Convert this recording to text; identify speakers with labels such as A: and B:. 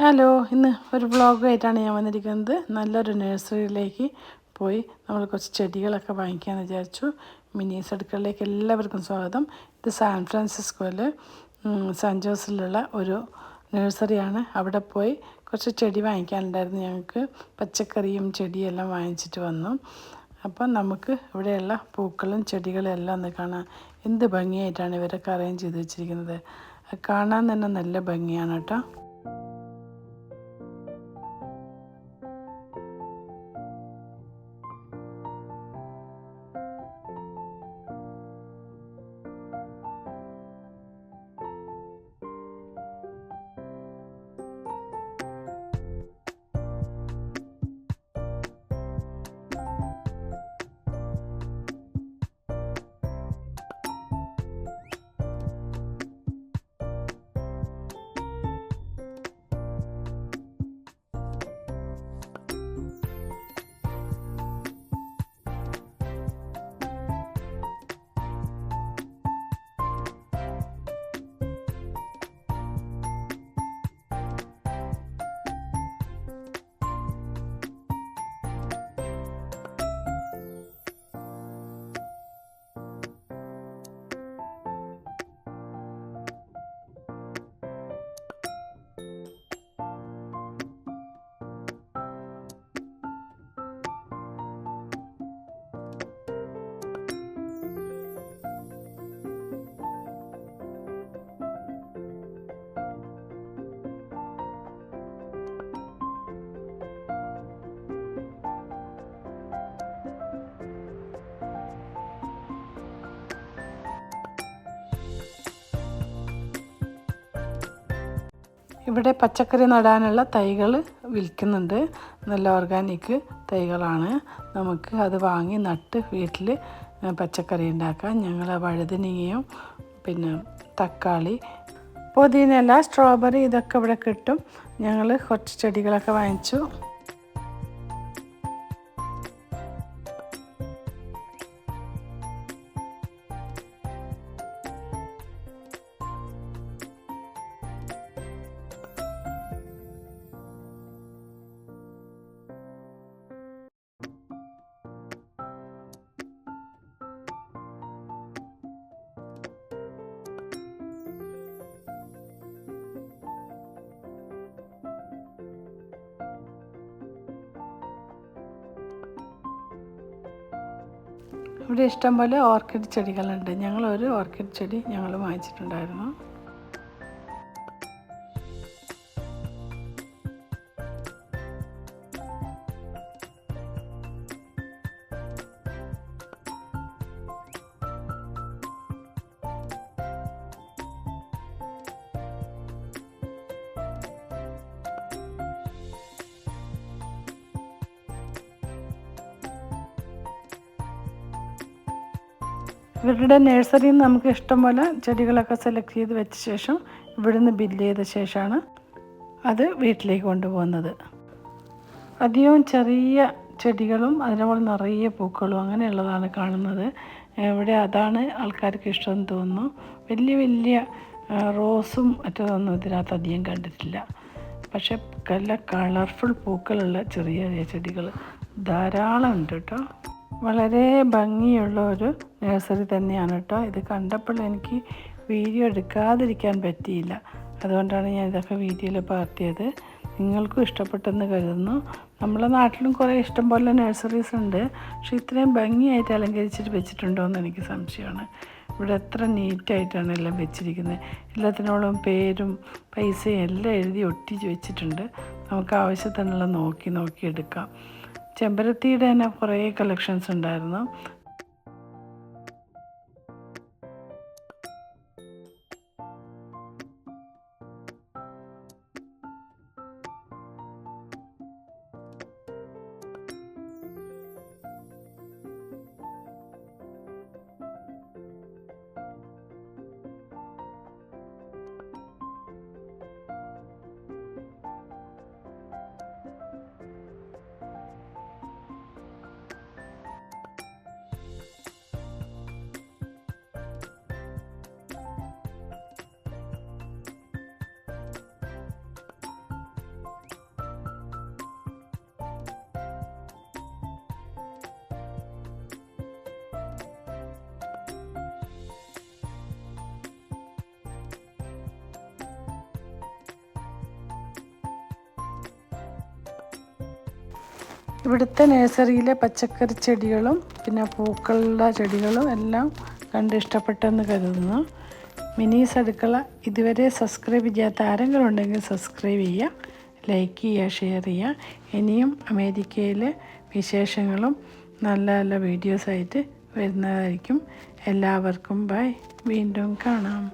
A: Hello, ഇന്ന് ഒരു വ്ളോഗായിട്ടാണ് ഞാൻ വന്നിരിക്കുന്നത്. നല്ലൊരു നഴ്സറിയിലേക്ക് പോയി നമ്മൾ കുറച്ച് ചെടികളൊക്കെ വാങ്ങിക്കാമെന്ന് വിചാരിച്ചു. മിനീസ് അടുക്കളയിലേക്ക് എല്ലാവർക്കും സ്വാഗതം. ഇത് സാൻ ഫ്രാൻസിസ്കോയിൽ സാൻ ജോസിലുള്ള ഒരു നഴ്സറിയാണ്. അവിടെ പോയി കുറച്ച് ചെടി വാങ്ങിക്കാനുണ്ടായിരുന്നു ഞങ്ങൾക്ക്. പച്ചക്കറിയും ചെടിയും എല്ലാം വാങ്ങിച്ചിട്ട് വന്നു. അപ്പം നമുക്ക് ഇവിടെയുള്ള പൂക്കളും ചെടികളും എല്ലാം ഒന്ന് കാണാം. എന്ത് ഭംഗിയായിട്ടാണ് ഇവരൊക്കെ അറേഞ്ച് ചെയ്ത് വെച്ചിരിക്കുന്നത്. കാണാൻ തന്നെ നല്ല ഭംഗിയാണ് കേട്ടോ. ഇവിടെ പച്ചക്കറി നടാനുള്ള തൈകൾ വിൽക്കുന്നുണ്ട്. നല്ല ഓർഗാനിക് തൈകളാണ്. നമുക്ക് അത് വാങ്ങി നട്ട് വീട്ടിൽ പച്ചക്കറി ഉണ്ടാക്കാം. ഞങ്ങൾ വഴുതനങ്ങയും പിന്നെ തക്കാളി, പുതിനയില, സ്ട്രോബെറി ഇതൊക്കെ ഇവിടെ കിട്ടും. ഞങ്ങൾ കുറച്ച് ചെടികളൊക്കെ വാങ്ങിച്ചു. ഇവിടെ ഇഷ്ടംപോലെ ഓർക്കിഡ് ചെടികളുണ്ട്. ഞങ്ങളൊരു ഓർക്കിഡ് ചെടി ഞങ്ങൾ വാങ്ങിച്ചിട്ടുണ്ടായിരുന്നു. ഇവരുടെ നഴ്സറിയിൽ നിന്ന് നമുക്ക് ഇഷ്ടംപോലെ ചെടികളൊക്കെ സെലക്ട് ചെയ്ത് വെച്ച ശേഷം ഇവിടുന്ന് ബില്ല് ചെയ്ത ശേഷമാണ് അത് വീട്ടിലേക്ക് കൊണ്ടുപോകുന്നത്. അധികവും ചെറിയ ചെടികളും അതിനോട് നിറയെ പൂക്കളും അങ്ങനെയുള്ളതാണ് കാണുന്നത്. ഇവിടെ അതാണ് ആൾക്കാർക്ക് ഇഷ്ടമെന്ന് തോന്നുന്നു. വലിയ വലിയ റോസും മറ്റതൊന്നും ഇതിനകത്ത് അധികം കണ്ടിട്ടില്ല. പക്ഷേ നല്ല കളർഫുൾ പൂക്കളുള്ള ചെറിയ ചെറിയ ചെടികൾ ധാരാളം ഉണ്ട് കേട്ടോ. വളരെ ഭംഗിയുള്ള ഒരു നഴ്സറി തന്നെയാണ് കേട്ടോ. ഇത് കണ്ടപ്പോൾ എനിക്ക് വീഡിയോ എടുക്കാതിരിക്കാൻ പറ്റിയില്ല. അതുകൊണ്ടാണ് ഞാൻ ഇതൊക്കെ വീഡിയോയിൽ പകർത്തിയത്. നിങ്ങൾക്കും ഇഷ്ടപ്പെട്ടെന്ന് കരുതുന്നു. നമ്മളെ നാട്ടിലും കുറേ ഇഷ്ടംപോലെ നഴ്സറീസ് ഉണ്ട്. പക്ഷെ ഇത്രയും ഭംഗിയായിട്ട് അലങ്കരിച്ചിട്ട് വെച്ചിട്ടുണ്ടോ എന്ന് എനിക്ക് സംശയമാണ്. ഇവിടെ എത്ര നീറ്റായിട്ടാണ് എല്ലാം വെച്ചിരിക്കുന്നത്. എല്ലാത്തിനോടും പേരും പൈസയും എല്ലാം എഴുതി ഒട്ടിച്ച് വെച്ചിട്ടുണ്ട്. നമുക്ക് ആവശ്യത്തിനുള്ള നോക്കി എടുക്കാം. ചെമ്പരത്തിയുടെ തന്നെ കുറേ കളക്ഷൻസ് ഉണ്ടായിരുന്നു. ഇവിടുത്തെ നഴ്സറിയിലെ പച്ചക്കറി ചെടികളും പിന്നെ പൂക്കളുടെ ചെടികളും എല്ലാം കണ്ട് ഇഷ്ടപ്പെട്ടെന്ന് കരുതുന്നു. മിനീസ് അടുക്കള ഇതുവരെ സബ്സ്ക്രൈബ് ചെയ്യാത്ത ആരെങ്കിലും ഉണ്ടെങ്കിൽ സബ്സ്ക്രൈബ് ചെയ്യുക, ലൈക്ക് ചെയ്യുക, ഷെയർ ചെയ്യുക. ഇനിയും അമേരിക്കയിലെ വിശേഷങ്ങളും നല്ല നല്ല വീഡിയോസായിട്ട് വരുന്നതായിരിക്കും. എല്ലാവർക്കും ബൈ, വീണ്ടും കാണാം.